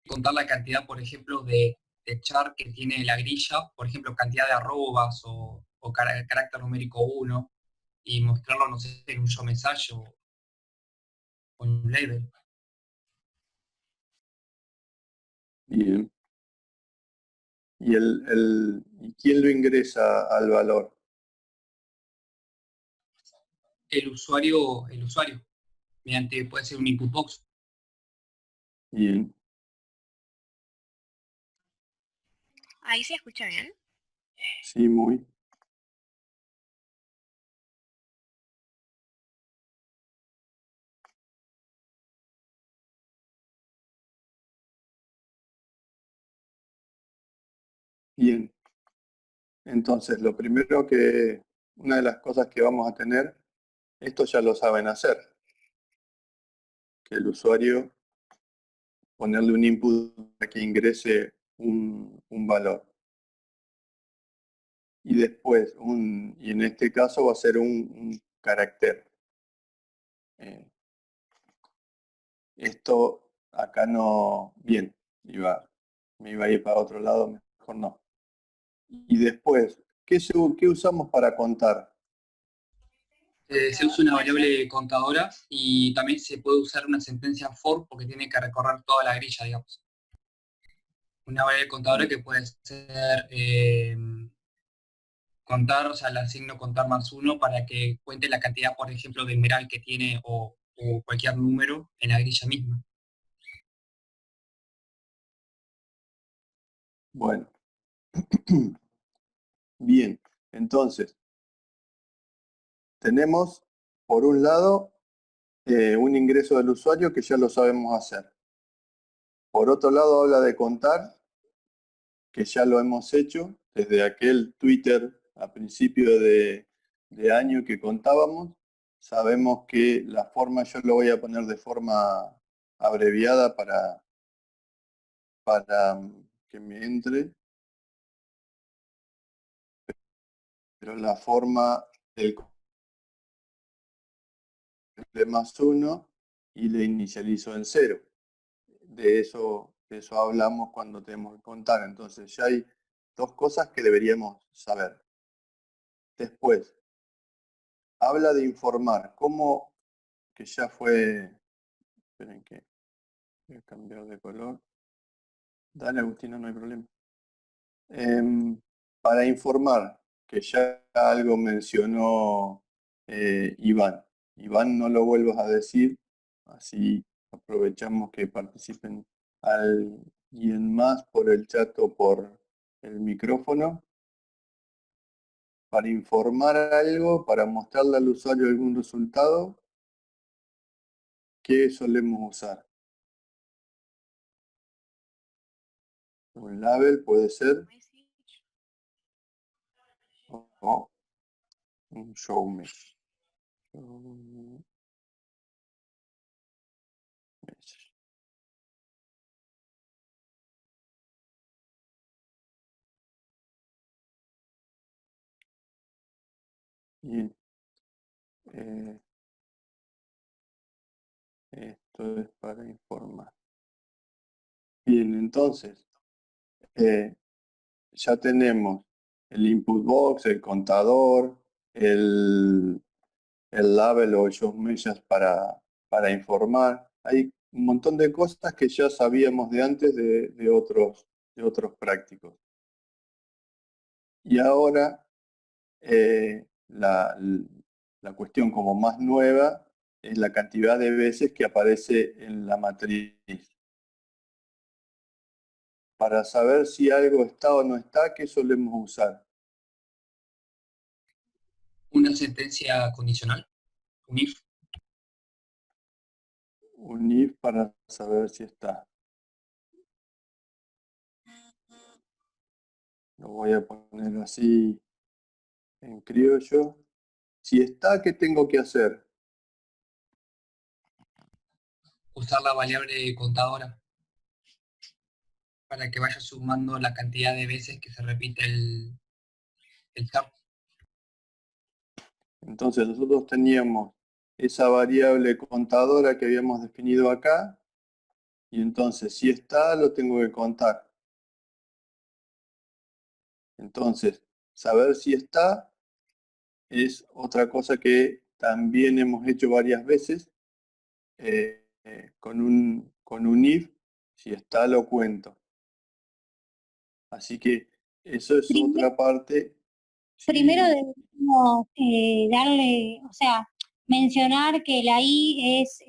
contar la cantidad, por ejemplo, de char que tiene la grilla, por ejemplo, cantidad de arrobas o carácter numérico uno, y mostrarlo, no sé, en un show message o en un label. Bien. ¿Y quién lo ingresa al valor? El usuario, mediante, puede ser un input box. Bien. ¿Ahí se escucha bien? Sí, muy. Bien. Entonces, una de las cosas que vamos a tener, esto ya lo saben hacer, que el usuario ponerle un input para que ingrese un valor. Y después, y en este caso va a ser un carácter. Esto acá no, bien, me iba a ir para otro lado, mejor no. Y después, ¿qué usamos para contar? Se usa una variable contadora y también se puede usar una sentencia for porque tiene que recorrer toda la grilla, digamos. Una variable contadora que puede ser contar, o sea, le asigno contar más uno para que cuente la cantidad, por ejemplo, de emerald que tiene o cualquier número en la grilla misma. Bueno, bien, entonces, tenemos por un lado un ingreso del usuario que ya lo sabemos hacer. Por otro lado habla de contar, que ya lo hemos hecho desde aquel Twitter a principio de año que contábamos. Sabemos que la forma, yo lo voy a poner de forma abreviada para que me entre, pero la forma del de más uno y le inicializo en 0. De eso hablamos cuando tenemos que contar. Entonces ya hay dos cosas que deberíamos saber. Después, habla de informar. ¿Cómo? Que ya fue... Esperen que voy a cambiar de color. Dale, Agustina, no hay problema. Para informar, que ya algo mencionó Iván. Iván, no lo vuelvas a decir, así aprovechamos que participen alguien más por el chat o por el micrófono. Para informar algo, para mostrarle al usuario algún resultado, ¿qué solemos usar? Un label puede ser, o un show message. Bien. Esto es para informar. Bien, entonces, ya tenemos el input box, el contador, el label o show message para informar. Hay un montón de cosas que ya sabíamos de antes de otros prácticos. Y ahora la cuestión como más nueva es la cantidad de veces que aparece en la matriz. Para saber si algo está o no está, ¿qué solemos usar? Una sentencia condicional, un if. Un if para saber si está. Lo voy a poner así en criollo. Si está, ¿qué tengo que hacer? Usar la variable contadora para que vaya sumando la cantidad de veces que se repite el char. Entonces nosotros teníamos esa variable contadora que habíamos definido acá, Y entonces, si está, lo tengo que contar. Entonces, saber si está es otra cosa que también hemos hecho varias veces con un if. Si está, lo cuento. Así que eso es Primero, otra parte. primero Sí, debemos darle, o sea, mencionar que la I es,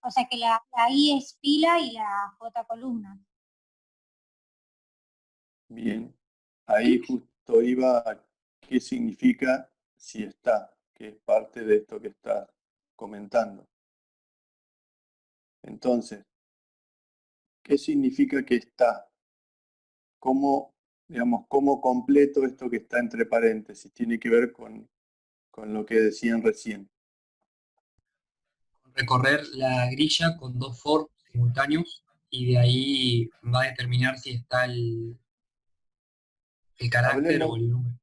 o sea, que la I es fila y la J columna. bien. Ahí justo iba a qué significa si está, que es parte de esto que estás comentando. Entonces, ¿qué significa que está? ¿Cómo, digamos, cómo completo esto que está entre paréntesis? Tiene que ver con lo que decían recién. Recorrer la grilla con dos for simultáneos y de ahí va a determinar si está el carácter o Hablemos, el número.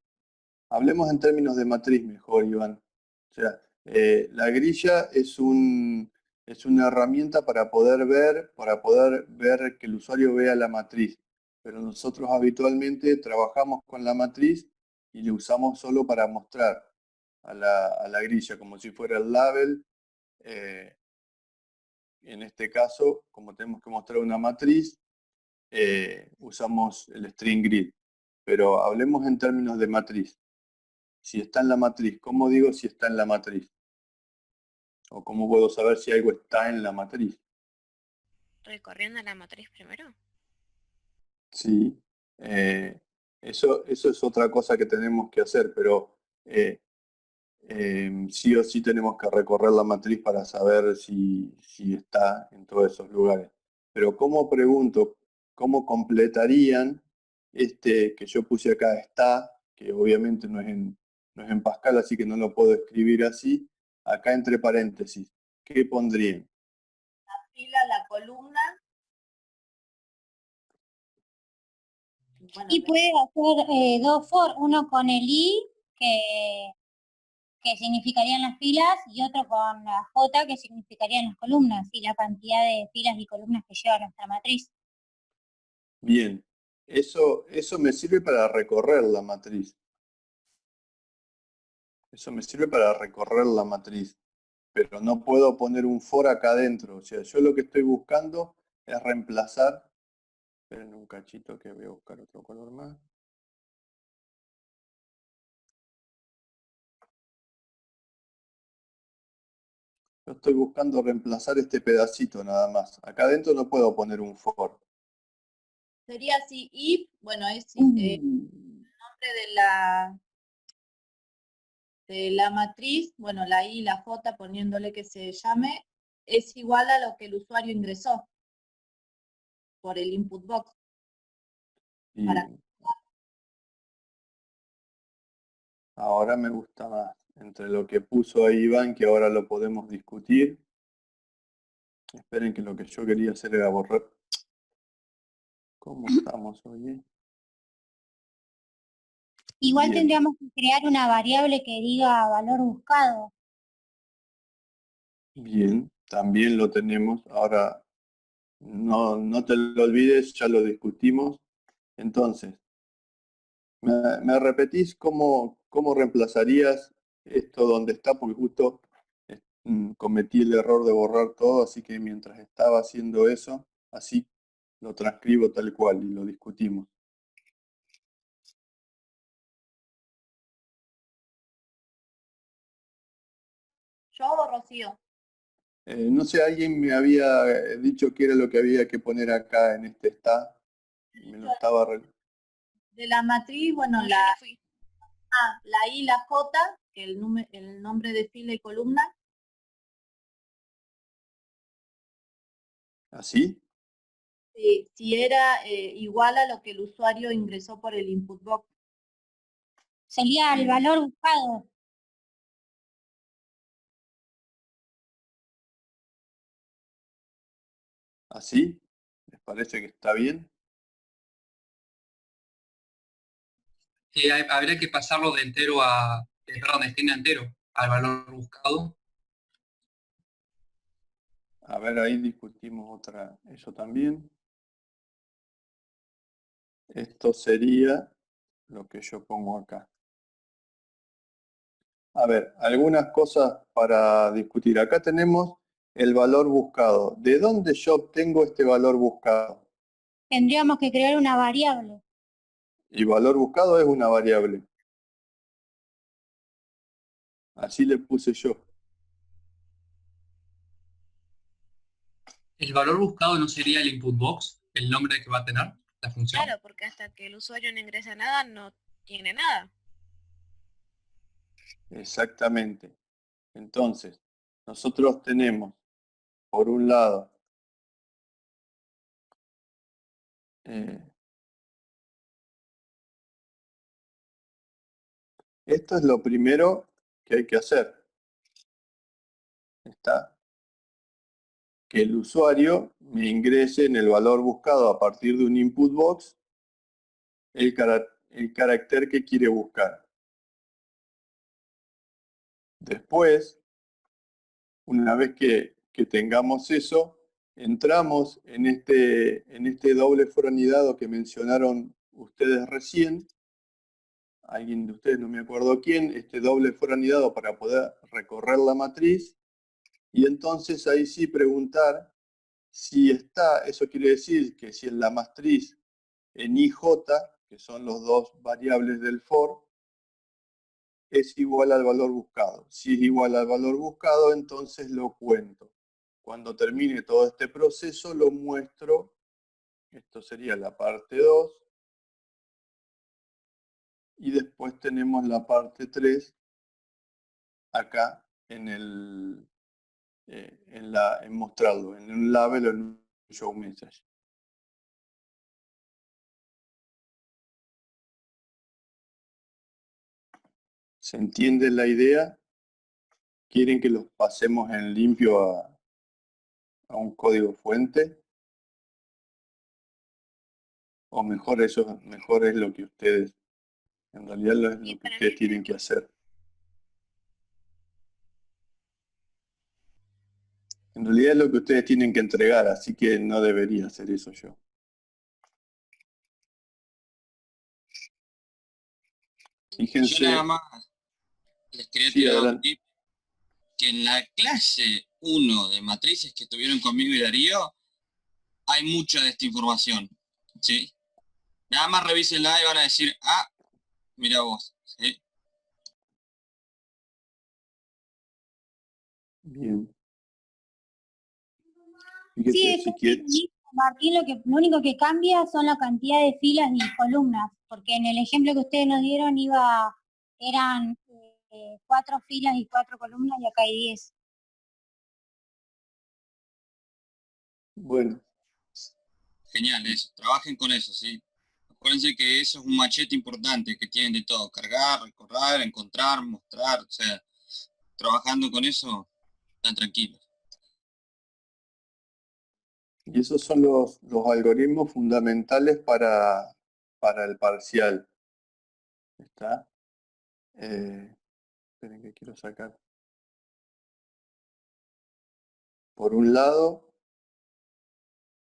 hablemos en términos de matriz mejor, Iván. O sea, la grilla es una herramienta para poder ver que el usuario vea la matriz. Pero nosotros habitualmente trabajamos con la matriz y le usamos solo para mostrar a la grilla, como si fuera el label. En este caso, como tenemos que mostrar una matriz, usamos el string grid. Pero hablemos en términos de matriz. Si está en la matriz, ¿cómo digo si está en la matriz? ¿O cómo puedo saber si algo está en la matriz? Recorriendo la matriz primero. Sí. Eso es otra cosa que tenemos que hacer, pero sí o sí tenemos que recorrer la matriz para saber si está en todos esos lugares. Pero ¿cómo pregunto? ¿Cómo completarían este que yo puse acá está, que obviamente no es en Pascal, así que no lo puedo escribir así, acá entre paréntesis? ¿Qué pondrían? Fila, la columna. Bueno, Y puede hacer dos for, uno con el I, que significarían las filas, y otro con la J, que significarían las columnas, y la cantidad de filas y columnas que lleva nuestra matriz. Bien, eso me sirve para recorrer la matriz. Eso me sirve para recorrer la matriz. Pero no puedo poner un for acá adentro. O sea, yo lo que estoy buscando es reemplazar. Esperen un cachito que voy a buscar otro color más. Yo estoy buscando reemplazar este pedacito nada más. Acá adentro no puedo poner un for. sería así, if, bueno, es nombre de la matriz, bueno, la I y la J poniéndole que se llame, es igual a lo que el usuario ingresó por el input box. Y Para- ahora me gusta más. Entre lo que puso ahí Iván, que ahora lo podemos discutir. Esperen que lo que yo quería hacer era borrar. ¿Cómo estamos hoy? Igual Bien, tendríamos que crear una variable que diga valor buscado. bien. También lo tenemos. Ahora, no te lo olvides, ya lo discutimos. Entonces, ¿me repetís cómo reemplazarías esto donde está? Porque justo cometí el error de borrar todo, así que mientras estaba haciendo eso, así lo transcribo tal cual y lo discutimos. ¿Yo o Rocío? No sé, alguien me había dicho que era lo que había que poner acá en este está. Me lo estaba... De la matriz, bueno, No, yo no fui. la I y la J, que el nombre de fila y columna, ¿Así? si era igual a lo que el usuario ingresó por el input box. Sería el valor buscado. ¿Así? ¿Les parece que está bien? Habría que pasarlo de entero perdón, de estén a entero al valor buscado. A ver, ahí discutimos eso también. Esto sería lo que yo pongo acá. A ver, algunas cosas para discutir. Acá tenemos el valor buscado. ¿De dónde yo obtengo este valor buscado? Tendríamos que crear una variable. Y valor buscado es una variable. Así le puse yo. ¿El valor buscado no sería el input box, el nombre que va a tener la función? Claro, porque hasta que el usuario no ingresa nada, no tiene nada. Exactamente. Entonces, nosotros tenemos, por un lado, esto es lo primero que hay que hacer. Está. Que el usuario me ingrese en el valor buscado a partir de un input box el carácter que quiere buscar. Después, una vez que tengamos eso, entramos en este doble for anidado que mencionaron ustedes recién. Alguien de ustedes, no me acuerdo quién, este doble for anidado para poder recorrer la matriz. Y entonces ahí sí preguntar si está, eso quiere decir que si en la matriz en IJ, que son los dos variables del for, es igual al valor buscado. Si es igual al valor buscado, entonces lo cuento. Cuando termine todo este proceso, lo muestro. Esto sería la parte 2. Y después tenemos la parte 3 acá en mostrarlo, en un label o en un show message. ¿Se entiende la idea? ¿Quieren que los pasemos en limpio a un código fuente? O mejor es lo que ustedes, en realidad es Y lo que para ustedes mí, tienen que hacer. En realidad es lo que ustedes tienen que entregar, así que no debería hacer eso yo. Fíjense. Yo nada más les quería Sí, tirar un adelante. tip, que en la clase 1 de matrices que tuvieron conmigo y Darío, hay mucha de esta información, ¿sí? Nada más revísenla y van a decir, ah, mira vos, ¿sí? Bien. Sí, Fíjate, es si casi lo quieres. mismo, Martín, lo único que cambia son la cantidad de filas y columnas, porque en el ejemplo que ustedes nos dieron eran 4 filas y 4 columnas y acá hay 10. Bueno, Genial eso, trabajen con eso, ¿sí? Acuérdense que eso es un machete importante, que tienen de todo, cargar, recorrer, encontrar, mostrar, o sea, trabajando con eso, están tranquilos. y esos son los algoritmos fundamentales para el parcial. ¿Está? Esperen que quiero sacar. Por un lado,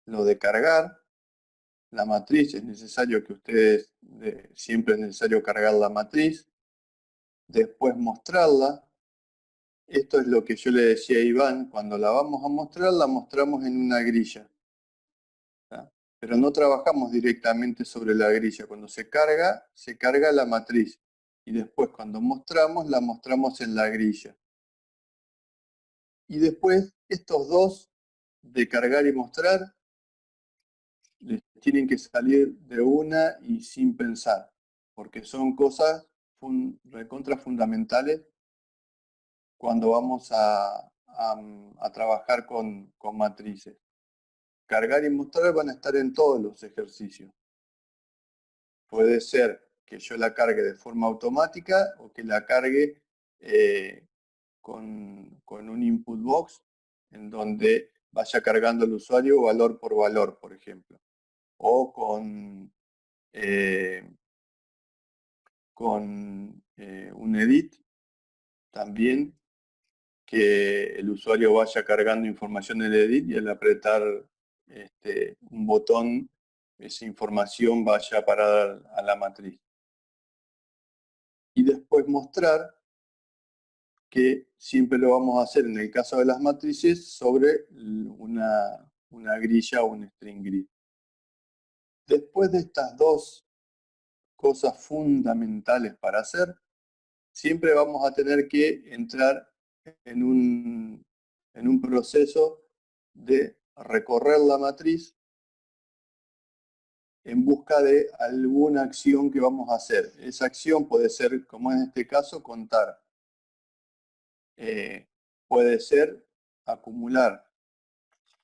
lo de cargar la matriz, es necesario que ustedes, siempre es necesario cargar la matriz, después mostrarla. Esto es lo que yo le decía a Iván, cuando la vamos a mostrar, la mostramos en una grilla. ¿Tá? Pero no trabajamos directamente sobre la grilla. Cuando se carga la matriz. Y después cuando mostramos, la mostramos en la grilla. Y después, estos dos, de cargar y mostrar, les tienen que salir de una y sin pensar. Porque son cosas recontra fundamentales cuando vamos a trabajar con matrices. Cargar y mostrar van a estar en todos los ejercicios. Puede ser que yo la cargue de forma automática o que la cargue con un input box en donde vaya cargando el usuario valor por valor, por ejemplo. O con un edit también que el usuario vaya cargando información en el edit y al apretar un botón, esa información vaya a parar a la matriz. Y después mostrar que siempre lo vamos a hacer en el caso de las matrices sobre una grilla o un string grid. Después de estas dos cosas fundamentales para hacer, siempre vamos a tener que entrar en un proceso de recorrer la matriz en busca de alguna acción que vamos a hacer. Esa acción puede ser, como en este caso, contar. Puede ser acumular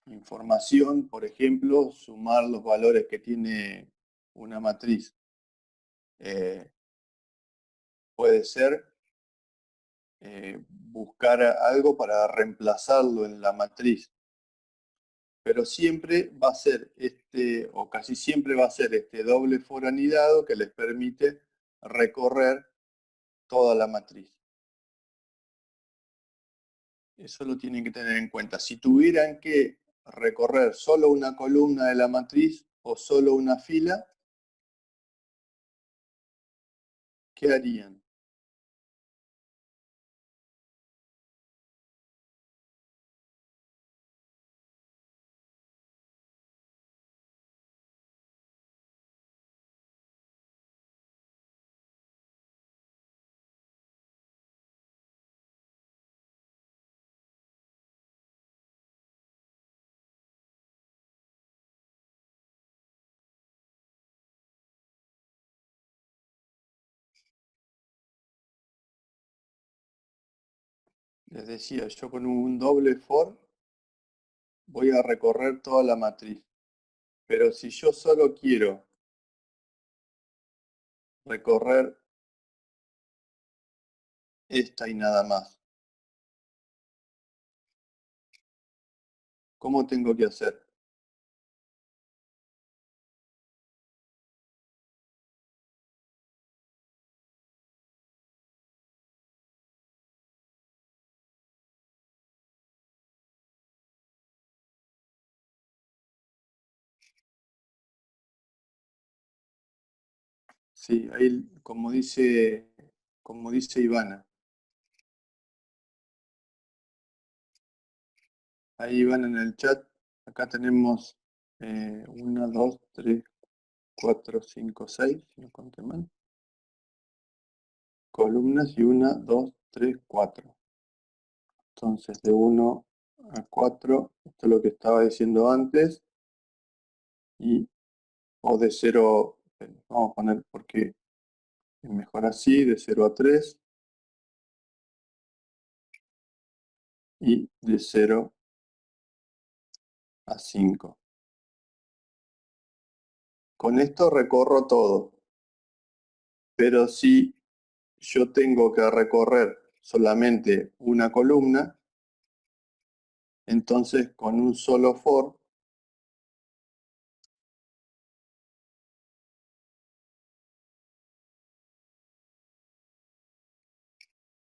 información, por ejemplo, sumar los valores que tiene una matriz. Puede ser buscar algo para reemplazarlo en la matriz. Pero siempre va a ser o casi siempre va a ser este doble for anidado que les permite recorrer toda la matriz. Eso lo tienen que tener en cuenta. Si tuvieran que recorrer solo una columna de la matriz o solo una fila, ¿qué harían? Les decía, yo con un doble for voy a recorrer toda la matriz. Pero si yo solo quiero recorrer esta y nada más, ¿cómo tengo que hacer? Sí, ahí como dice Ivana. Ahí Ivana en el chat, acá tenemos 1, 2, 3, 4, 5, 6, si no conté mal. Columnas y 1, 2, 3, 4. Entonces de 1 a 4, esto es lo que estaba diciendo antes. O de 0, vamos a poner porque es mejor así, de 0 a 3. Y de 0 a 5. Con esto recorro todo. Pero si yo tengo que recorrer solamente una columna, entonces con un solo for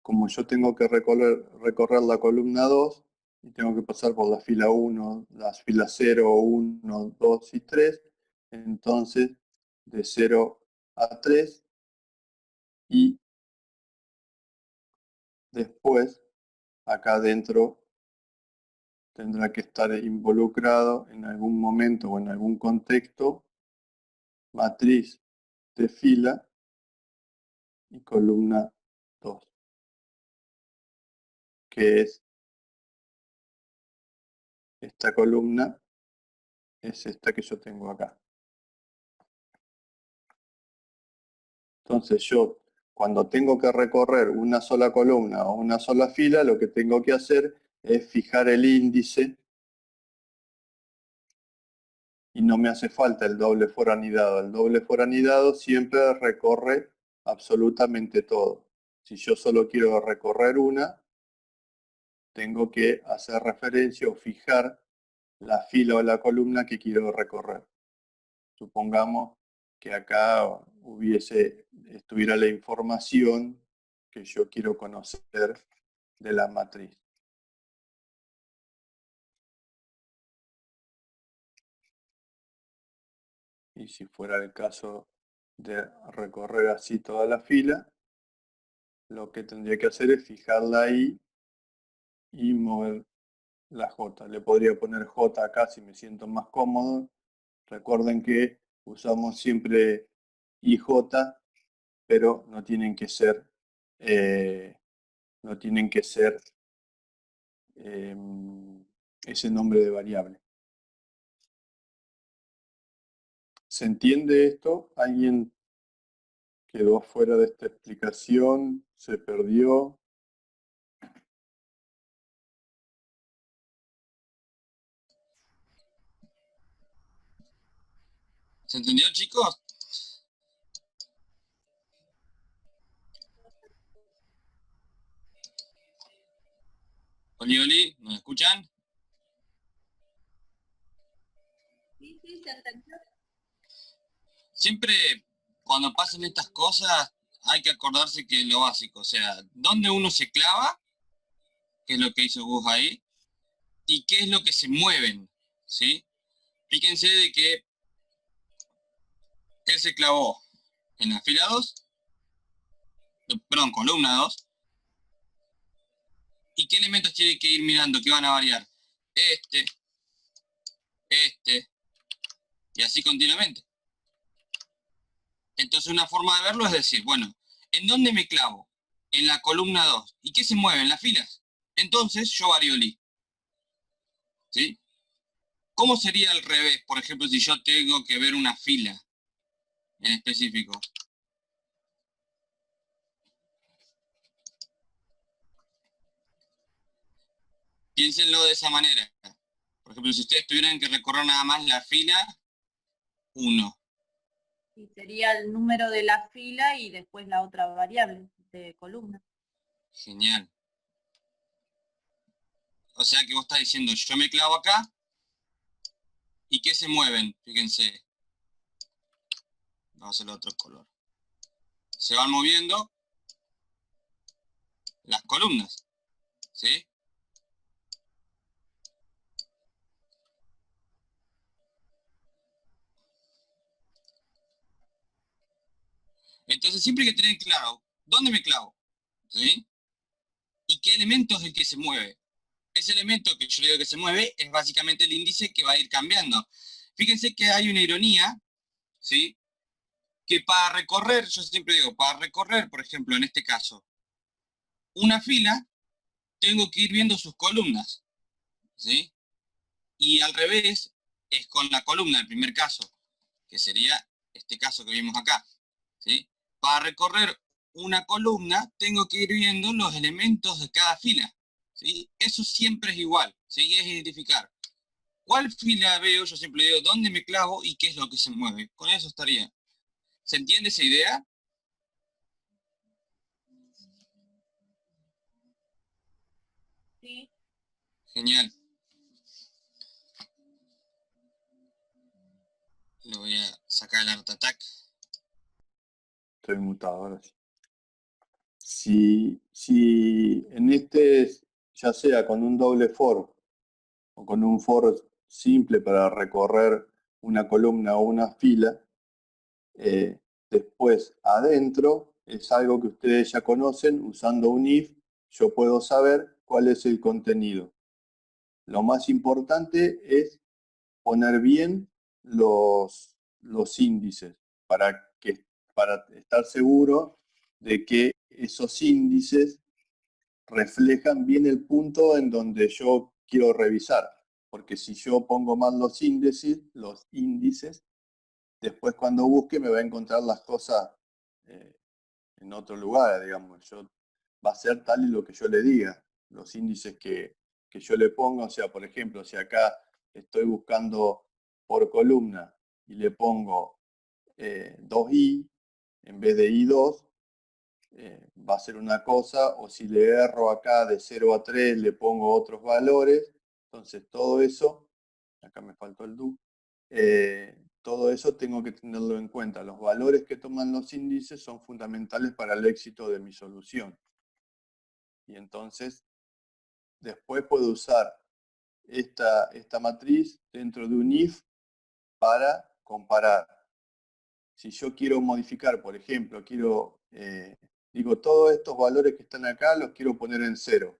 como yo tengo que recorrer la columna 2 y tengo que pasar por la fila 1, las filas 0, 1, 2 y 3, entonces de 0 a 3 y después acá adentro tendrá que estar involucrado en algún momento o en algún contexto matriz de fila y columna 2, que es esta columna, es esta que yo tengo acá. Entonces yo, cuando tengo que recorrer una sola columna o una sola fila, lo que tengo que hacer es fijar el índice y no me hace falta el doble for anidado. El doble for anidado siempre recorre absolutamente todo. Si yo solo quiero recorrer una, tengo que hacer referencia o fijar la fila o la columna que quiero recorrer. Supongamos que acá estuviera la información que yo quiero conocer de la matriz. Y si fuera el caso de recorrer así toda la fila, lo que tendría que hacer es fijarla ahí y mover la J. Le podría poner J acá si me siento más cómodo. Recuerden que usamos siempre IJ, pero no tienen que ser ese nombre de variable. ¿Se entiende esto? ¿Alguien quedó fuera de esta explicación? ¿Se perdió? ¿Se entendió, chicos? Oli, Oli, ¿nos escuchan? Sí, se entendió. Siempre cuando pasan estas cosas hay que acordarse que es lo básico, o sea, dónde uno se clava, que es lo que hizo Gus ahí, y qué es lo que se mueven, ¿sí? Fíjense de que él se clavó en la fila 2, perdón, columna 2, ¿y qué elementos tiene que ir mirando que van a variar? Este, y así continuamente. Entonces una forma de verlo es decir, bueno, ¿en dónde me clavo? En la columna 2. ¿Y qué se mueve? En las filas. Entonces yo varío Li. ¿Sí? ¿Cómo sería al revés, por ejemplo, si yo tengo que ver una fila en específico? Piénsenlo de esa manera. Por ejemplo, si ustedes tuvieran que recorrer nada más la fila 1. Y sería el número de la fila y después la otra variable de columna. Genial. O sea que vos estás diciendo, yo me clavo acá, ¿y qué se mueven? Fíjense. Vamos a hacer otro color. Se van moviendo las columnas, ¿sí? Entonces siempre hay que tener claro, ¿dónde me clavo? ¿Sí? ¿Y qué elemento es el que se mueve? Ese elemento que yo digo que se mueve es básicamente el índice que va a ir cambiando. Fíjense que hay una ironía, ¿sí? Que para recorrer, yo siempre digo, para recorrer, por ejemplo, en este caso, una fila, tengo que ir viendo sus columnas, ¿sí? Y al revés, es con la columna, el primer caso, que sería este caso que vimos acá, ¿sí? Para recorrer una columna, tengo que ir viendo los elementos de cada fila, ¿sí? Eso siempre es igual, ¿sí? Es identificar cuál fila veo, yo siempre digo dónde me clavo y qué es lo que se mueve. Con eso estaría. ¿Se entiende esa idea? Sí. Genial. Lo voy a sacar el Art Attack. Estoy mutado ahora sí. Si en este, ya sea con un doble for o con un for simple para recorrer una columna o una fila, después adentro es algo que ustedes ya conocen, usando un if, yo puedo saber cuál es el contenido. Lo más importante es poner bien los índices para estar seguro de que esos índices reflejan bien el punto en donde yo quiero revisar. Porque si yo pongo mal los índices, después cuando busque me va a encontrar las cosas en otro lugar, digamos. Va a ser tal y lo que yo le diga. Los índices que yo le ponga, o sea, por ejemplo, si acá estoy buscando por columna y le pongo 2i en vez de i2, va a ser una cosa, o si le erro acá de 0 a 3 le pongo otros valores, entonces todo eso, acá me faltó el do, todo eso tengo que tenerlo en cuenta. Los valores que toman los índices son fundamentales para el éxito de mi solución. Y entonces, después puedo usar esta matriz dentro de un if para comparar si yo quiero modificar, por ejemplo, digo, todos estos valores que están acá los quiero poner en 0.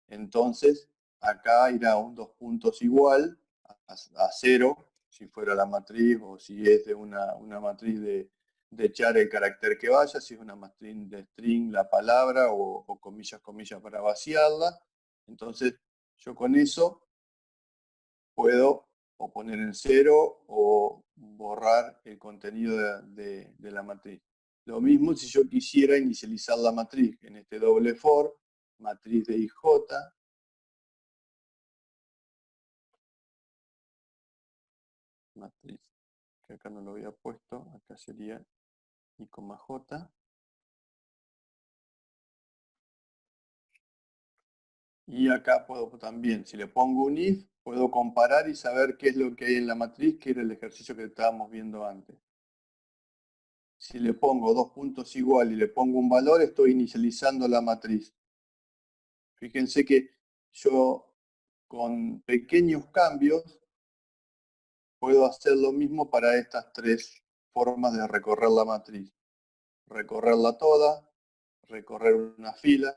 Entonces, acá irá un 2 puntos igual a 0, si fuera la matriz, o si es de una matriz de echar el carácter que vaya, si es una matriz de string la palabra, o comillas, comillas para vaciarla. Entonces, yo con eso puedo o poner en 0 o borrar el contenido de la matriz. Lo mismo si yo quisiera inicializar la matriz en este doble for, matriz de IJ, matriz, que acá no lo había puesto, acá sería I, J. Y acá puedo también, si le pongo un if, puedo comparar y saber qué es lo que hay en la matriz, que era el ejercicio que estábamos viendo antes. Si le pongo 2 puntos igual y le pongo un valor, estoy inicializando la matriz. Fíjense que yo con pequeños cambios puedo hacer lo mismo para estas 3 formas de recorrer la matriz. Recorrerla toda, recorrer una fila,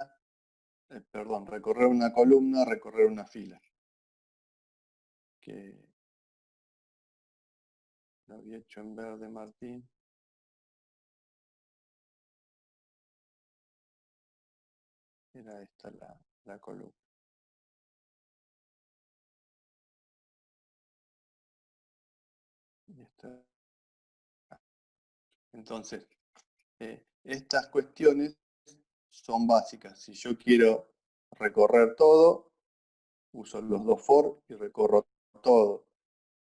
recorrer una columna, recorrer una fila. Que lo había hecho en verde, Martín. Era esta la columna. Y esta. Entonces, estas cuestiones son básicas. Si yo quiero recorrer todo, uso los 2 for y recorro todo.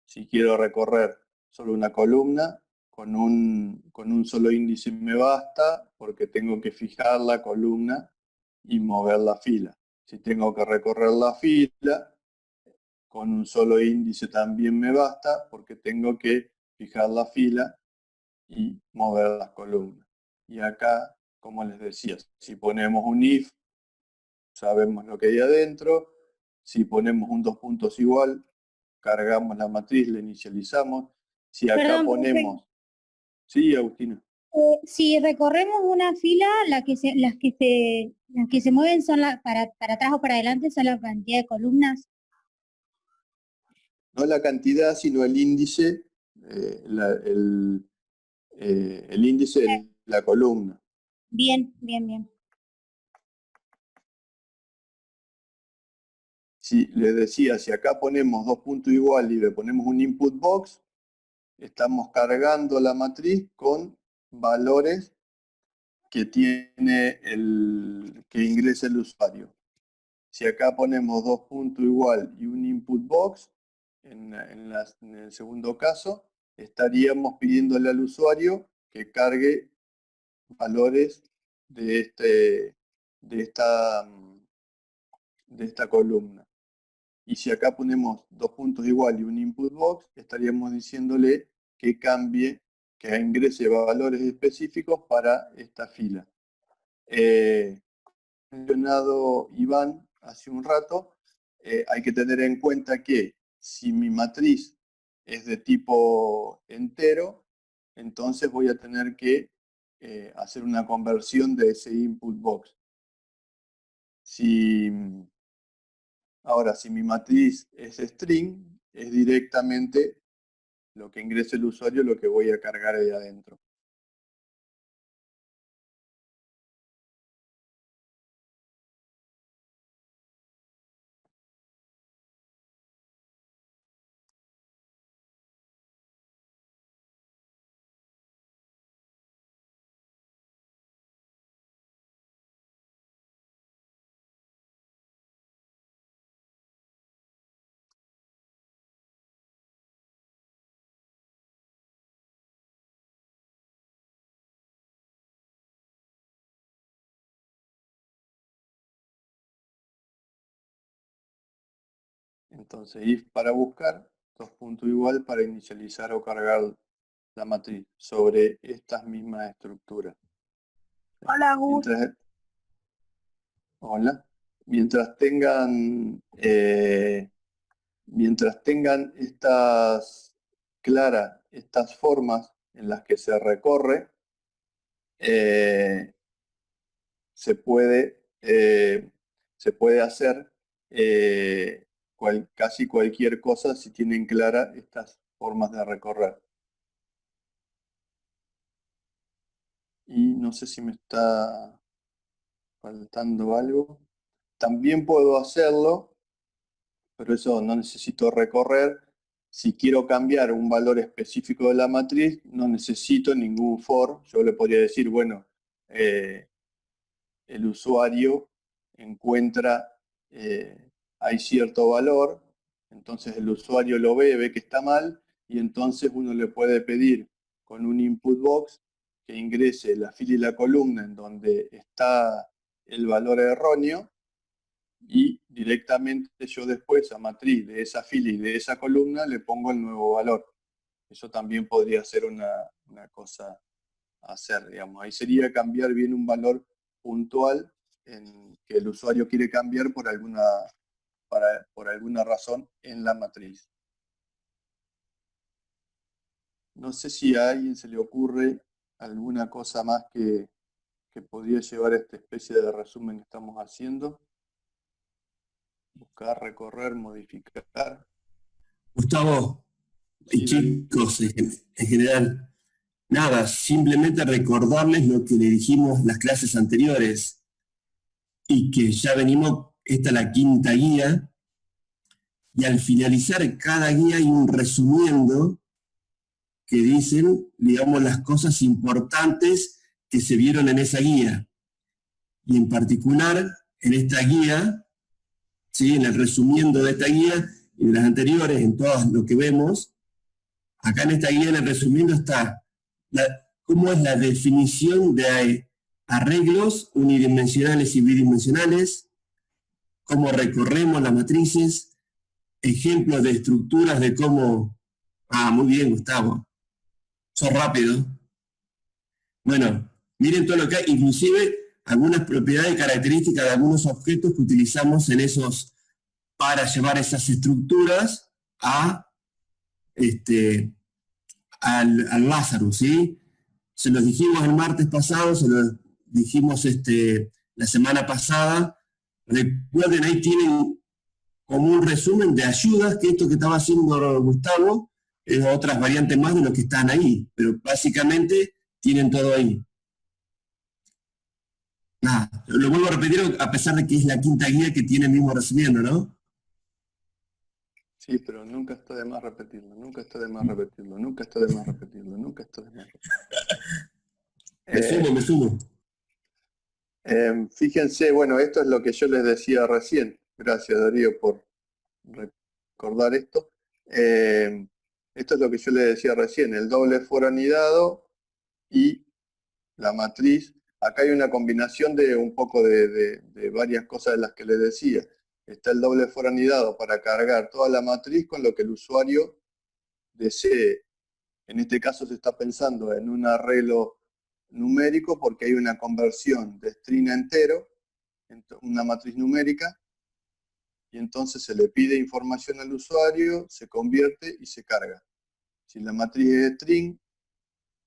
Si quiero recorrer solo una columna, con un solo índice me basta, porque tengo que fijar la columna y mover la fila. Si tengo que recorrer la fila, con un solo índice también me basta, porque tengo que fijar la fila y mover las columnas. Y acá, como les decía, si ponemos un if, sabemos lo que hay adentro. Si ponemos un 2 puntos igual, cargamos la matriz, la inicializamos. Si acá Perdón, ponemos... Sí, Agustina. Si recorremos una fila, las que se mueven son para atrás o para adelante son la cantidad de columnas. No la cantidad, sino el índice, el índice de la columna. Bien, bien, bien. Si les decía, si acá ponemos 2 puntos igual y le ponemos un input box, estamos cargando la matriz con valores que tiene que ingresa el usuario. Si acá ponemos 2 puntos igual y un input box, en el segundo caso, estaríamos pidiéndole al usuario que cargue valores de esta columna. Y si acá ponemos 2 puntos igual y un input box, estaríamos diciéndole que cambie, que ingrese valores específicos para esta fila. Mencionado Iván hace un rato, hay que tener en cuenta que si mi matriz es de tipo entero, entonces voy a tener que hacer una conversión de ese input box. Ahora, si mi matriz es string, es directamente lo que ingrese el usuario lo que voy a cargar ahí adentro. Entonces, if para buscar, 2 puntos igual para inicializar o cargar la matriz sobre estas mismas estructuras. Hola, Gus. Hola. Mientras tengan estas clara estas formas en las que se recorre, se puede hacer casi cualquier cosa si tienen clara estas formas de recorrer. Y no sé si me está faltando algo. También puedo hacerlo, pero eso no necesito recorrer. Si quiero cambiar un valor específico de la matriz, no necesito ningún for. Yo le podría decir, bueno, el usuario encuentra, hay cierto valor, entonces el usuario lo ve que está mal, y entonces uno le puede pedir con un input box que ingrese la fila y la columna en donde está el valor erróneo, y directamente yo después a matriz de esa fila y de esa columna le pongo el nuevo valor. Eso también podría ser una cosa a hacer, digamos. Ahí sería cambiar bien un valor puntual en que el usuario quiere cambiar por alguna razón en la matriz. No sé si a alguien se le ocurre alguna cosa más que podría llevar a esta especie de resumen que estamos haciendo. Buscar, recorrer, modificar. Gustavo, y chicos, en general, nada, simplemente recordarles lo que le dijimos las clases anteriores y que ya venimos, esta es la quinta guía, y al finalizar cada guía hay un resumiendo que dicen, digamos, las cosas importantes que se vieron en esa guía. Y en particular, en esta guía, ¿sí? En el resumiendo de esta guía y de las anteriores, en todo lo que vemos, acá en esta guía, en el resumiendo, está cómo es la definición de arreglos unidimensionales y bidimensionales, cómo recorremos las matrices, ejemplos de estructuras de cómo... Ah, muy bien, Gustavo. Sos rápido. Bueno, miren todo lo que hay, inclusive algunas propiedades y características de algunos objetos que utilizamos en esos, para llevar esas estructuras al Lazarus, ¿sí? Se los dijimos el martes pasado, se los dijimos la semana pasada. Recuerden, ahí tienen como un resumen de ayudas, que esto que estaba haciendo Gustavo es otras variantes más de lo que están ahí, pero básicamente tienen todo ahí. Nada, lo vuelvo a repetir a pesar de que es la quinta guía que tiene el mismo resumiendo, ¿no? Sí, pero nunca está de más repetirlo, nunca está de más repetirlo, nunca está de más repetirlo, nunca está de más repetirlo. Me sumo. Fíjense, bueno, esto es lo que yo les decía recién. Gracias, Darío, por recordar esto. Esto es lo que yo les decía recién, el doble for anidado y la matriz. Acá hay una combinación de un poco de varias cosas de las que les decía. Está el doble for anidado para cargar toda la matriz con lo que el usuario desee. En este caso se está pensando en un arreglo numérico porque hay una conversión de string a entero, una matriz numérica, y entonces se le pide información al usuario, se convierte y se carga. Si la matriz es string,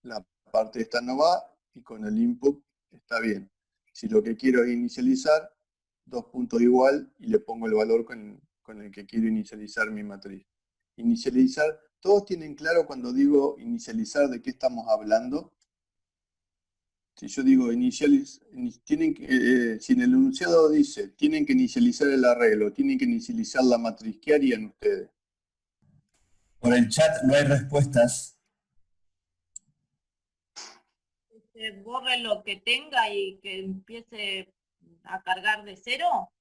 la parte esta no va y con el input está bien. Si lo que quiero es inicializar, dos puntos igual y le pongo el valor con el que quiero inicializar mi matriz. Inicializar, ¿todos tienen claro cuando digo inicializar de qué estamos hablando? Si yo digo si en el enunciado dice tienen que inicializar el arreglo, tienen que inicializar la matriz, ¿qué harían ustedes? Por el chat no hay respuestas. Borre lo que tenga y que empiece a cargar de cero.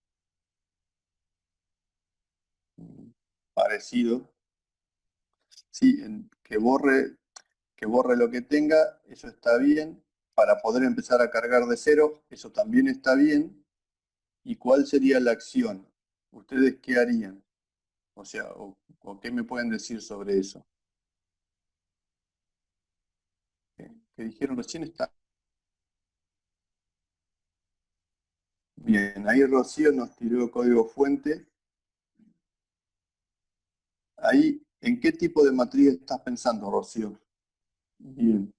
Parecido. Sí, que borre lo que tenga, eso está bien. Para poder empezar a cargar de cero, eso también está bien. ¿Y cuál sería la acción? ¿Ustedes qué harían? O sea, o qué me pueden decir sobre eso. Que dijeron recién está. Bien, ahí Rocío nos tiró código fuente. Ahí ¿En qué tipo de matriz estás pensando, Rocío? Bien.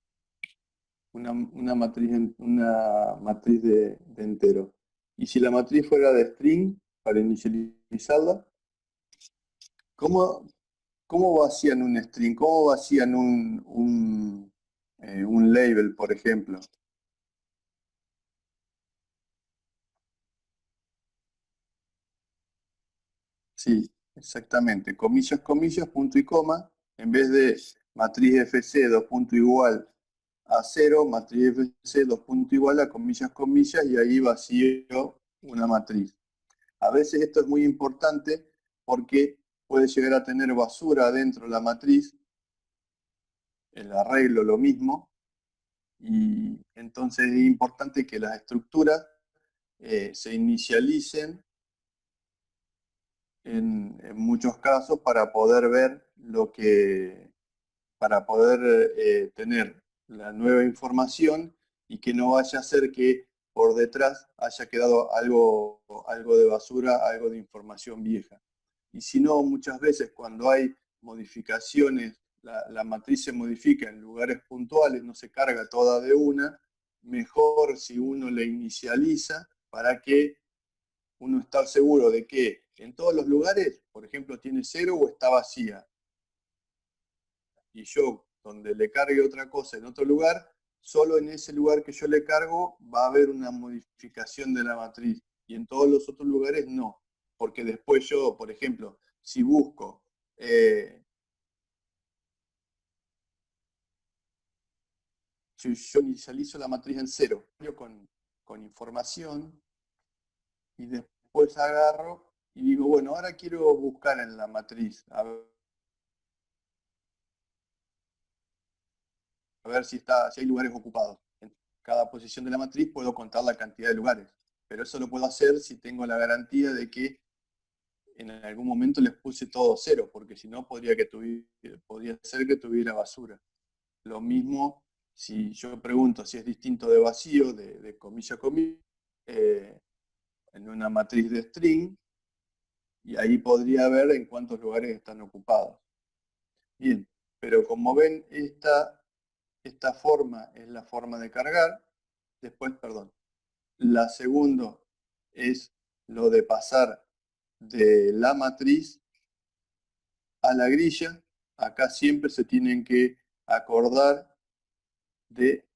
Una matriz de entero. Y si la matriz fuera de string, para inicializarla, ¿cómo vacían un string? ¿Cómo vacían un label, por ejemplo? Sí, exactamente. Comillas, comillas, punto y coma. En vez de matriz FC, dos puntos igual a 0, matriz FC, dos puntos igual a comillas, comillas, y ahí vacío una matriz. A veces esto es muy importante porque puede llegar a tener basura dentro de la matriz, el arreglo lo mismo, y entonces es importante que las estructuras se inicialicen en muchos casos para poder ver para poder tener la nueva información y que no vaya a ser que por detrás haya quedado algo de basura, algo de información vieja. Y si no, muchas veces cuando hay modificaciones, la matriz se modifica en lugares puntuales, no se carga toda de una, mejor si uno le inicializa para que uno esté seguro de que en todos los lugares, por ejemplo, tiene 0 o está vacía. Y yo, donde le cargue otra cosa en otro lugar, solo en ese lugar que yo le cargo va a haber una modificación de la matriz. Y en todos los otros lugares no. Porque después yo, por ejemplo, si busco si yo inicializo la matriz en 0 con información y después agarro y digo, bueno, ahora quiero buscar en la matriz a ver si hay lugares ocupados. En cada posición de la matriz puedo contar la cantidad de lugares, pero eso lo puedo hacer si tengo la garantía de que en algún momento les puse todo 0, porque si no podría ser que tuviera basura. Lo mismo si yo pregunto si es distinto de vacío, de comilla a comilla, en una matriz de string, y ahí podría ver en cuántos lugares están ocupados. Bien, pero como ven, esta forma es la forma de cargar. Después, perdón, la segunda es lo de pasar de la matriz a la grilla. Acá siempre se tienen que acordar de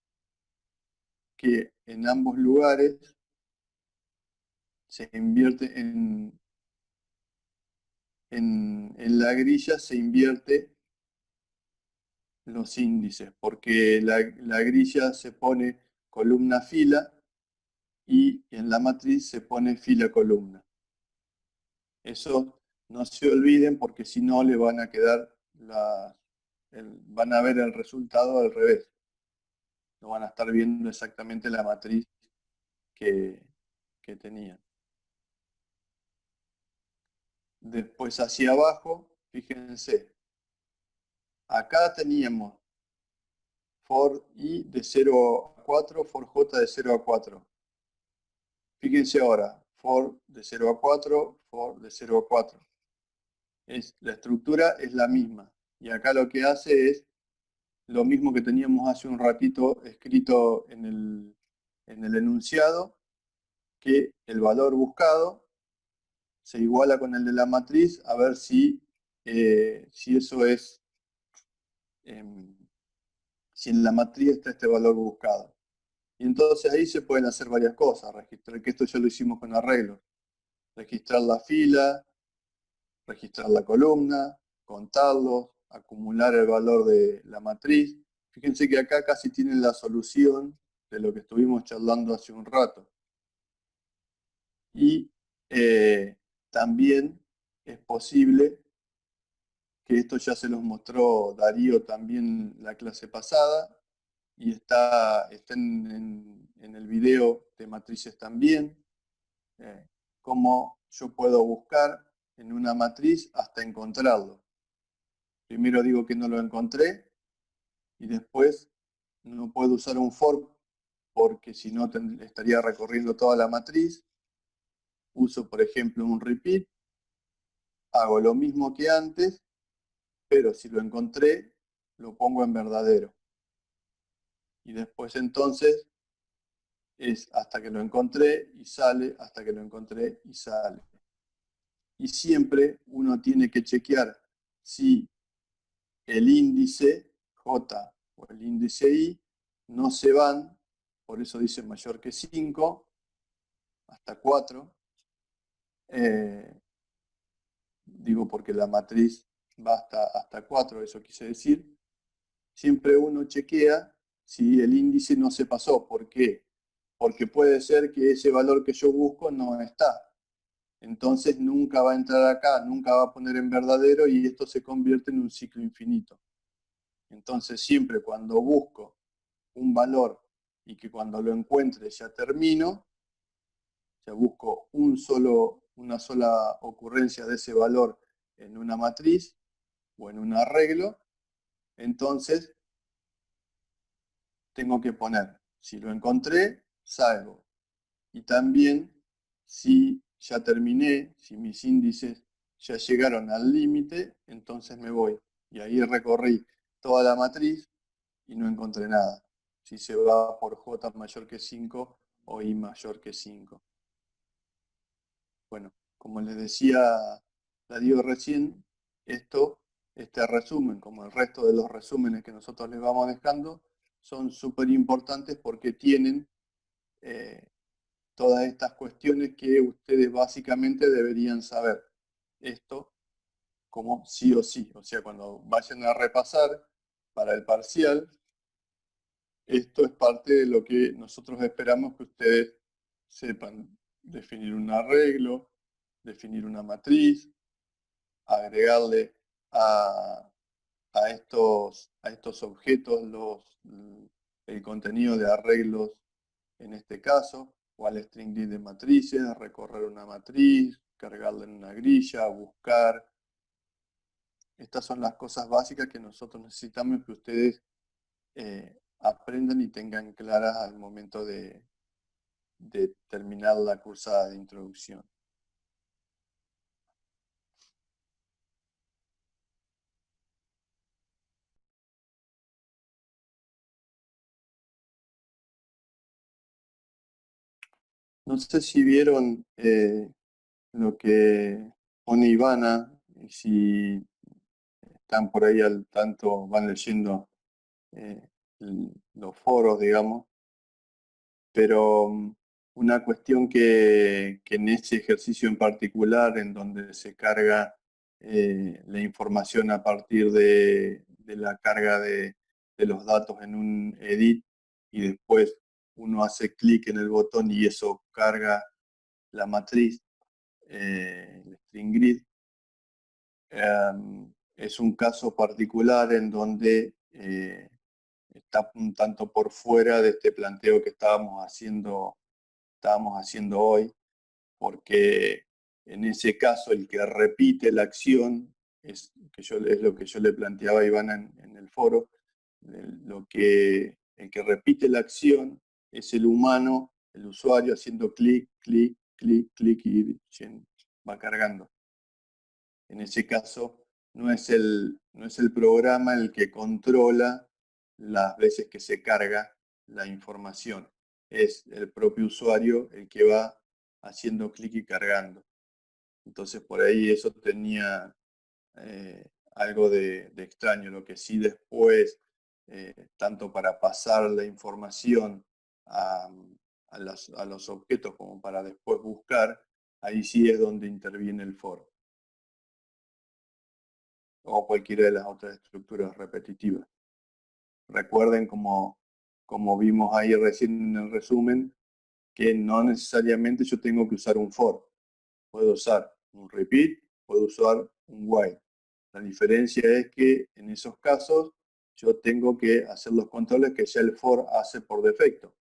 que en ambos lugares se invierte en la grilla se invierte los índices, porque la grilla se pone columna fila y en la matriz se pone fila columna. Eso no se olviden porque si no le van a quedar van a ver el resultado al revés. No van a estar viendo exactamente la matriz que tenían. Después hacia abajo, fíjense, acá teníamos for i de 0 a 4, for j de 0 a 4. Fíjense ahora, for de 0 a 4, for de 0 a 4. La estructura es la misma. Y acá lo que hace es lo mismo que teníamos hace un ratito escrito en el enunciado, que el valor buscado se iguala con el de la matriz, a ver si eso es, si en la matriz está este valor buscado. Y entonces ahí se pueden hacer varias cosas, registrar, que esto ya lo hicimos con arreglos. Registrar la fila, registrar la columna, contarlos, acumular el valor de la matriz. Fíjense que acá casi tienen la solución de lo que estuvimos charlando hace un rato. Y también es posible, que esto ya se los mostró Darío también la clase pasada, y está en el video de matrices también, cómo yo puedo buscar en una matriz hasta encontrarlo. Primero digo que no lo encontré, y después no puedo usar un for, porque si no estaría recorriendo toda la matriz. Uso, por ejemplo, un repeat, hago lo mismo que antes, pero si lo encontré, lo pongo en verdadero. Y después entonces es hasta que lo encontré y sale, hasta que lo encontré y sale. Y siempre uno tiene que chequear si el índice J o el índice I no se van, por eso dice mayor que 5, hasta 4. Digo porque la matriz va hasta 4, eso quise decir. Siempre uno chequea si el índice no se pasó. ¿Por qué? Porque puede ser que ese valor que yo busco no está. Entonces nunca va a entrar acá, nunca va a poner en verdadero y esto se convierte en un ciclo infinito. Entonces siempre cuando busco un valor y que cuando lo encuentre ya termino, ya busco una sola ocurrencia de ese valor en una matriz o en un arreglo, entonces tengo que poner, si lo encontré, salgo. Y también si ya terminé, si mis índices ya llegaron al límite, entonces me voy. Y ahí recorrí toda la matriz y no encontré nada. Si se va por J mayor que 5 o I mayor que 5. Bueno, como les decía Darío recién, este resumen, como el resto de los resúmenes que nosotros les vamos dejando, son súper importantes porque tienen todas estas cuestiones que ustedes básicamente deberían saber. Esto como sí o sí. O sea, cuando vayan a repasar para el parcial, esto es parte de lo que nosotros esperamos que ustedes sepan. Definir un arreglo, definir una matriz, agregarle a estos objetos el contenido de arreglos en este caso, o al string list de matrices, recorrer una matriz, cargarla en una grilla, buscar. Estas son las cosas básicas que nosotros necesitamos que ustedes aprendan y tengan claras al momento de terminar la cursada de introducción. No sé si vieron lo que pone Ivana, y si están por ahí al tanto, van leyendo los foros, digamos, pero una cuestión que en ese ejercicio en particular, en donde se carga la información a partir de la carga de los datos en un edit, y después uno hace clic en el botón y eso carga la matriz, el string grid, es un caso particular en donde está un tanto por fuera de este planteo que estábamos haciendo hoy, porque en ese caso el que repite la acción es lo que yo le planteaba a Ivana en el foro. El que repite la acción es el humano, el usuario, haciendo clic, clic, clic, clic y va cargando. En ese caso no es el programa el que controla las veces que se carga la información. Es el propio usuario el que va haciendo clic y cargando. Entonces por ahí eso tenía algo de extraño. Lo que sí después, tanto para pasar la información a los objetos como para después buscar, ahí sí es donde interviene el for. O cualquiera de las otras estructuras repetitivas. Recuerden, como vimos ahí recién en el resumen, que no necesariamente yo tengo que usar un for. Puedo usar un repeat, puedo usar un while. La diferencia es que en esos casos yo tengo que hacer los controles que ya el for hace por defecto.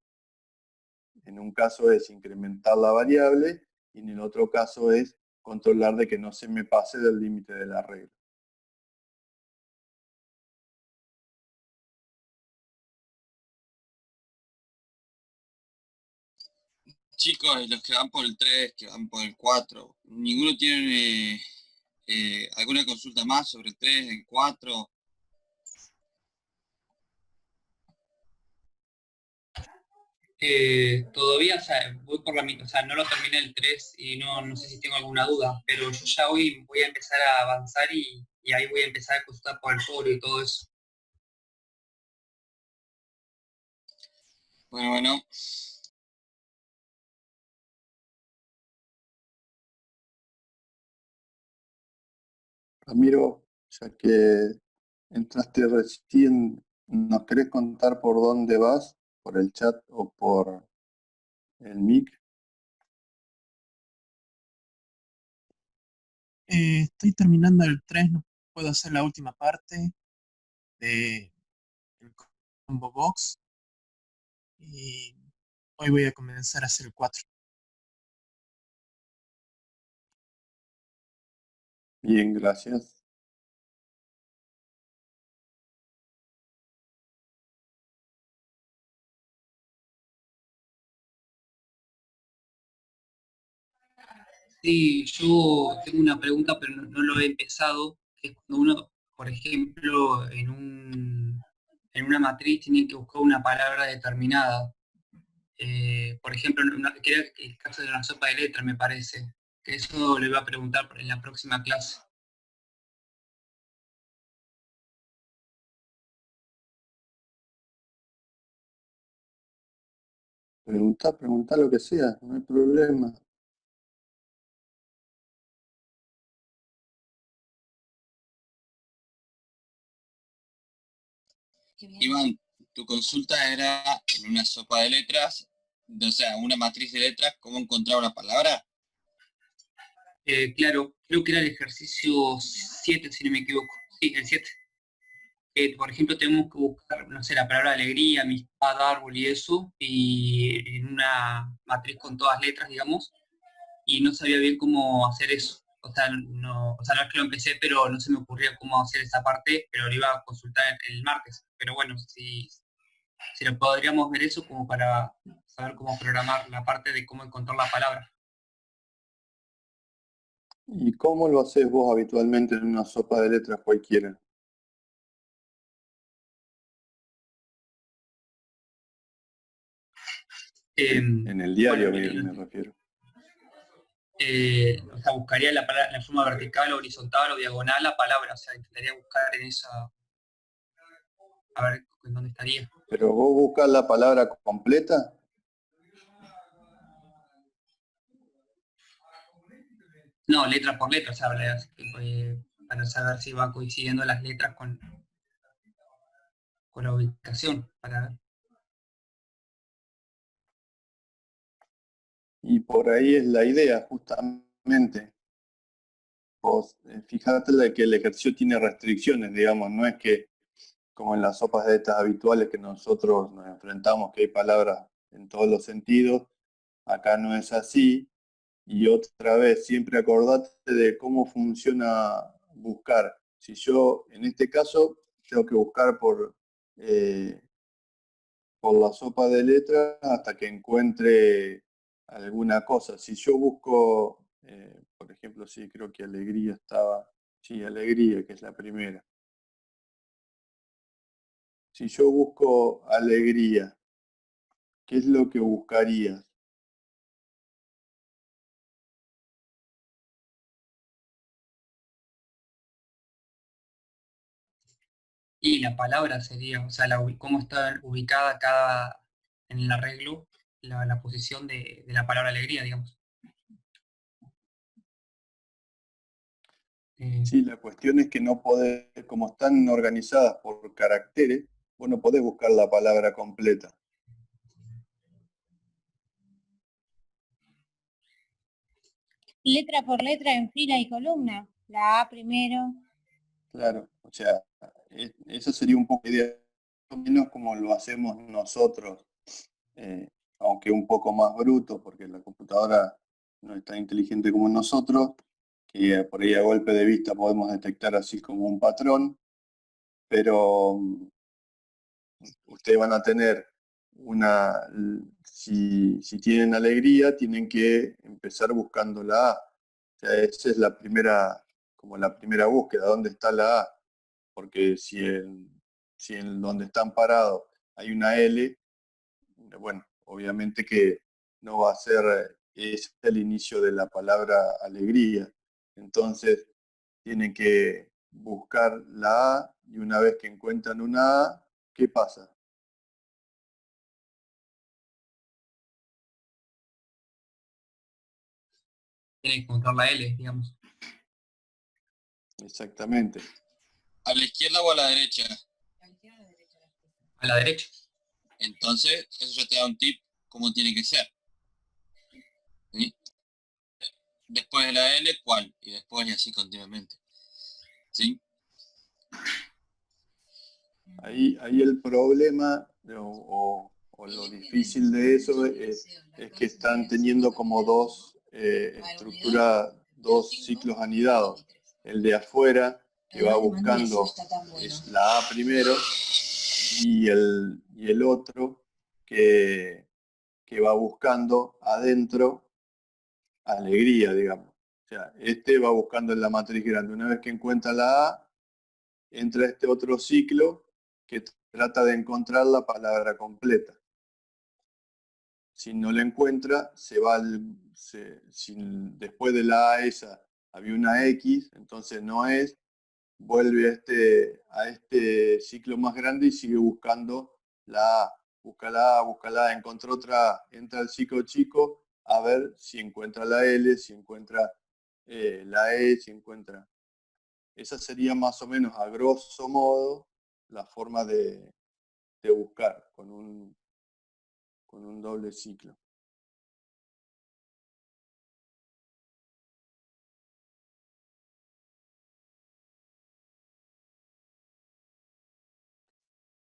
En un caso es incrementar la variable y en el otro caso es controlar de que no se me pase del límite de la regla. Chicos, y los que van por el 3, que van por el 4, ninguno tiene ¿Alguna consulta más sobre el 3, el 4? Todavía, o sea, voy por la mitad, o sea, no lo terminé el 3 y no sé si tengo alguna duda, pero yo ya hoy voy a empezar a avanzar y ahí voy a empezar a consultar por el foro y todo eso. Bueno. Ramiro, ya que entraste recién, ¿nos querés contar por dónde vas? ¿Por el chat o por el mic? Estoy terminando el 3, no puedo hacer la última parte de el combo box y hoy voy a comenzar a hacer el 4. Bien, gracias. Sí, yo tengo una pregunta, pero no lo he empezado, que es cuando uno, por ejemplo, en una matriz tiene que buscar una palabra determinada. Por ejemplo, que era el caso de la sopa de letras, me parece, que eso lo iba a preguntar en la próxima clase. Pregunta lo que sea, no hay problema. Iván, tu consulta era en una sopa de letras, o sea, una matriz de letras, ¿cómo encontrar una palabra? Claro, creo que era el ejercicio 7, si no me equivoco. Sí, el 7. Por ejemplo, tenemos que buscar, no sé, la palabra alegría, amistad, árbol y eso, y en una matriz con todas letras, digamos, y no sabía bien cómo hacer eso. O sea, no es que lo empecé, pero no se me ocurría cómo hacer esa parte, pero lo iba a consultar el martes. Pero bueno, si lo podríamos ver eso como para saber cómo programar la parte de cómo encontrar la palabra. ¿Y cómo lo haces vos habitualmente en una sopa de letras cualquiera? En el diario Bueno, me refiero. o sea, buscaría la forma vertical, horizontal o diagonal la palabra, o sea, intentaría buscar en esa, a ver en dónde estaría. ¿Pero vos buscas la palabra completa? No, letra por letra, o sea, para saber si van coincidiendo las letras con la ubicación, para ver. Y por ahí es la idea, justamente. Vos fíjate que el ejercicio tiene restricciones, digamos, no es que como en las sopas de letras habituales que nosotros nos enfrentamos, que hay palabras en todos los sentidos, acá no es así. Y otra vez, siempre acordate de cómo funciona buscar. Si yo, en este caso, tengo que buscar por la sopa de letras hasta que encuentre alguna cosa. Si yo busco, por ejemplo, sí, creo que alegría estaba, sí, alegría, que es la primera. Si yo busco alegría, ¿qué es lo que buscarías? Y la palabra sería, o sea, cómo está ubicada en el arreglo, la posición de la palabra alegría, digamos. Sí, la cuestión es que no podés, como están organizadas por caracteres, vos no podés buscar la palabra completa. Letra por letra en fila y columna. La A primero. Claro, o sea, eso sería un poco idea, más o menos como lo hacemos nosotros, aunque un poco más bruto, porque la computadora no es tan inteligente como nosotros, que por ahí a golpe de vista podemos detectar así como un patrón, pero ustedes van a tener si tienen alegría, tienen que empezar buscando la A. O sea, esa es la primera como la primera búsqueda, ¿dónde está la A? Porque si en donde están parados hay una L, bueno, obviamente que no va a ser es el inicio de la palabra alegría. Entonces tienen que buscar la A y una vez que encuentran una A, ¿qué pasa? Tiene que encontrar la L, digamos. Exactamente. ¿A la izquierda o a la derecha? A la derecha. Entonces, eso ya te da un tip cómo tiene que ser. ¿Sí? Después de la L, ¿cuál? Y después y así continuamente. ¿Sí? Ahí el problema o lo difícil de eso es que están teniendo como dos estructuras, dos ciclos anidados. El de afuera, que va buscando es la A primero, y el otro que va buscando adentro alegría, digamos. O sea, este va buscando en la matriz grande. Una vez que encuentra la A, entra este otro ciclo que trata de encontrar la palabra completa. Si no la encuentra, se va después de la A esa había una X, entonces no es, vuelve a este ciclo más grande y sigue buscando la A. Busca la A, encontró otra A, entra al ciclo chico a ver si encuentra la L, si encuentra la E, si encuentra. Esa sería más o menos, a grosso modo, la forma de buscar con un doble ciclo.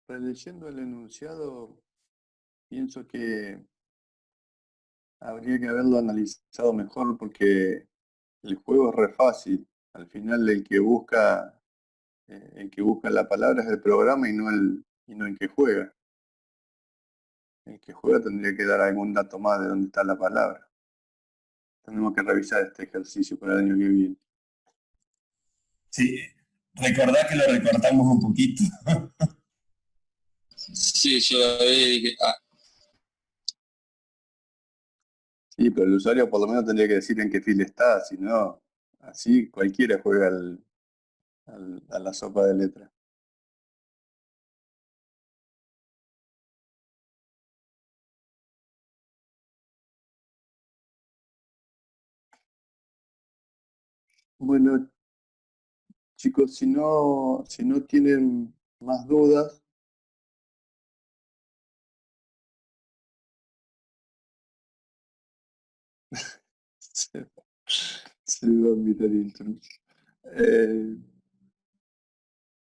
Releyendo el enunciado, pienso que habría que haberlo analizado mejor porque el juego es re fácil. Al final el que busca la palabra es el programa y no el que juega. El que juega tendría que dar algún dato más de dónde está la palabra. Tenemos que revisar este ejercicio para el año que viene. Sí, recordá que lo recortamos un poquito. Sí, yo la vi y dije, Sí, pero el usuario por lo menos tendría que decir en qué fila está, si no, así cualquiera juega a la sopa de letras. Bueno, chicos, si no tienen más dudas, se va a invitar intruso.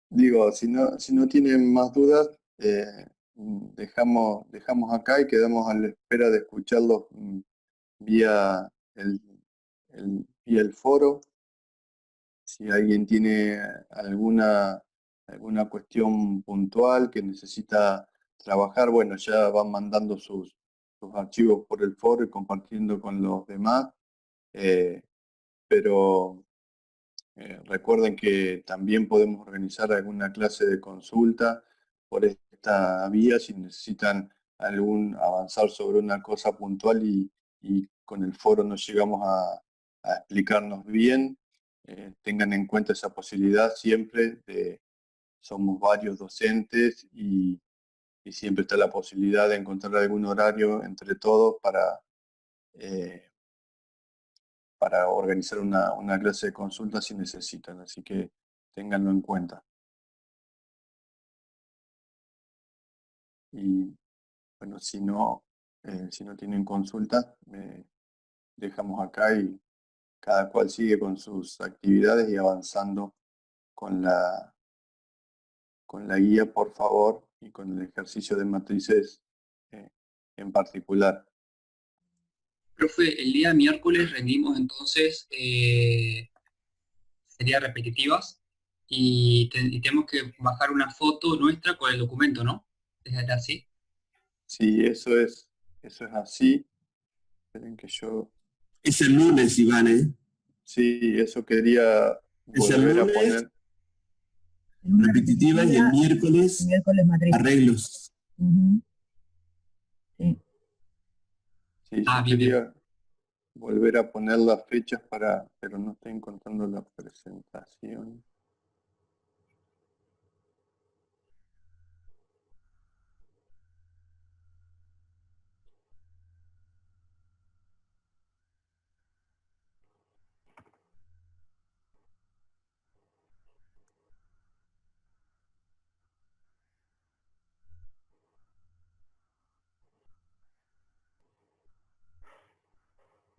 Digo, si no tienen más dudas, dejamos acá y quedamos a la espera de escucharlos vía vía el foro. Si alguien tiene alguna cuestión puntual que necesita trabajar, bueno, ya van mandando sus archivos por el foro y compartiendo con los demás. Pero recuerden que también podemos organizar alguna clase de consulta por esta vía si necesitan avanzar sobre una cosa puntual y con el foro no llegamos a explicarnos bien. Tengan en cuenta esa posibilidad siempre. Somos varios docentes y siempre está la posibilidad de encontrar algún horario entre todos para organizar una clase de consulta si necesitan, así que ténganlo en cuenta. Y bueno, si no tienen consulta, dejamos acá y cada cual sigue con sus actividades y avanzando con la guía, por favor, y con el ejercicio de matrices en particular. Profe, el día miércoles rendimos entonces series repetitivas y tenemos que bajar una foto nuestra con el documento, ¿no? ¿Es así? Sí, eso es así. Esperen que yo... Es el lunes, Iván, ¿eh? Sí, eso quería Es el volver a lunes, poner, Una repetitivas, y el miércoles, miércoles matriz. arreglos. Ujú. Sí. sí, Ah, yo bien, bien. quería volver a poner las fechas pero no estoy encontrando la presentación.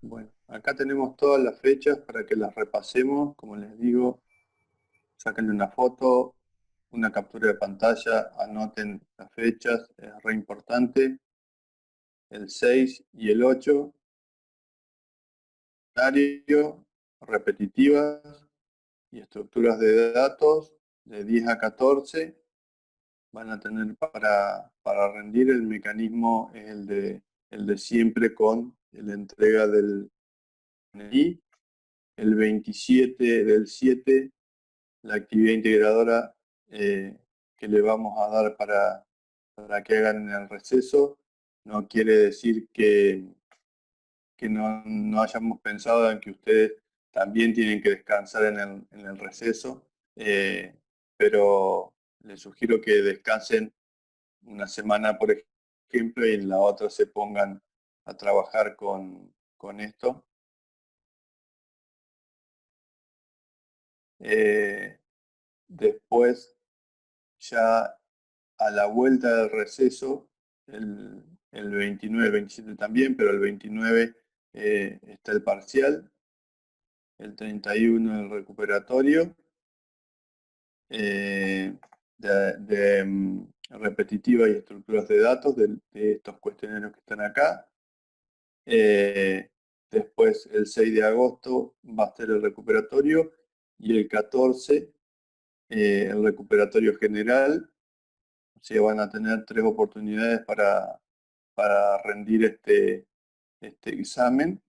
Bueno, acá tenemos todas las fechas para que las repasemos. Como les digo, sáquenle una foto, una captura de pantalla, anoten las fechas, es re importante. El 6 y el 8, horario, repetitivas y estructuras de datos de 10 a 14. Van a tener para rendir el mecanismo es el de siempre con la entrega del DNI. El 27 del 7, la actividad integradora que le vamos a dar para que hagan en el receso. No quiere decir que no hayamos pensado en que ustedes también tienen que descansar en el receso, pero les sugiero que descansen una semana, por ejemplo, y en la otra se pongan a trabajar con esto. Después, ya a la vuelta del receso, el 29, el 27 también, pero el 29 está el parcial, el 31 el recuperatorio, repetitiva y estructuras de datos de estos cuestionarios que están acá. Después, el 6 de agosto va a ser el recuperatorio y el 14 el recuperatorio general. O sea, van a tener 3 oportunidades para rendir este examen,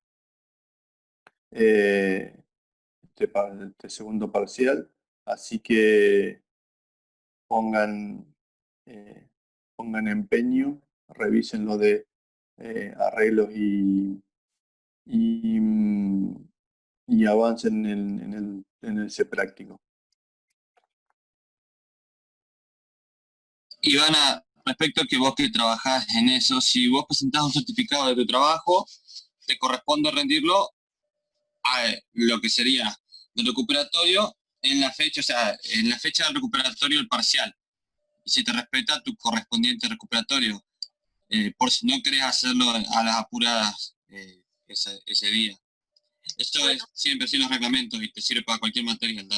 este segundo parcial. Así que pongan empeño, revisen lo de arreglos y avancen en el C práctico. Ivana, respecto a que vos que trabajás en eso, si vos presentás un certificado de tu trabajo, te corresponde rendirlo a lo que sería el recuperatorio en la fecha, o sea, en la fecha del recuperatorio el parcial. Y se te respeta tu correspondiente recuperatorio, por si no querés hacerlo a las apuradas ese día. Esto Bueno. es siempre así en los reglamentos y te sirve para cualquier materia el dato.